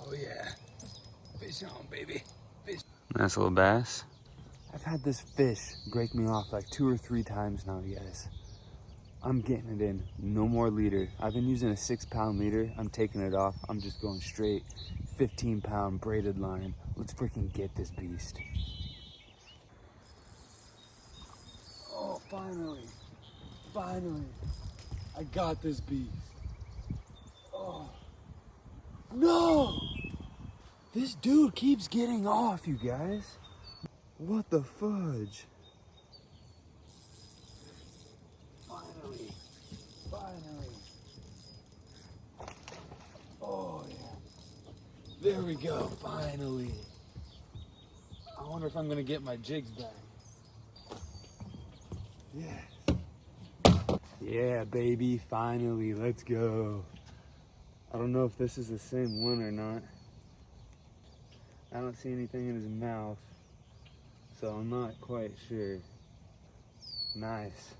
Oh yeah, fish on, baby. Fish. Nice little bass. I've had this fish break me off like 2 or 3 times now, guys. I'm getting it in, no more leader. I've been using a 6-pound leader. I'm taking it off. I'm just going straight 15-pound braided line. Let's freaking get this beast. Oh, finally, I got this beast. Oh, no! This dude keeps getting off, you guys. What the fudge? Finally. Oh, yeah. There we go, finally. I wonder if I'm gonna get my jigs back. Yeah. Yeah, baby, finally, let's go. I don't know if this is the same one or not. I don't see anything in his mouth, so I'm not quite sure. Nice.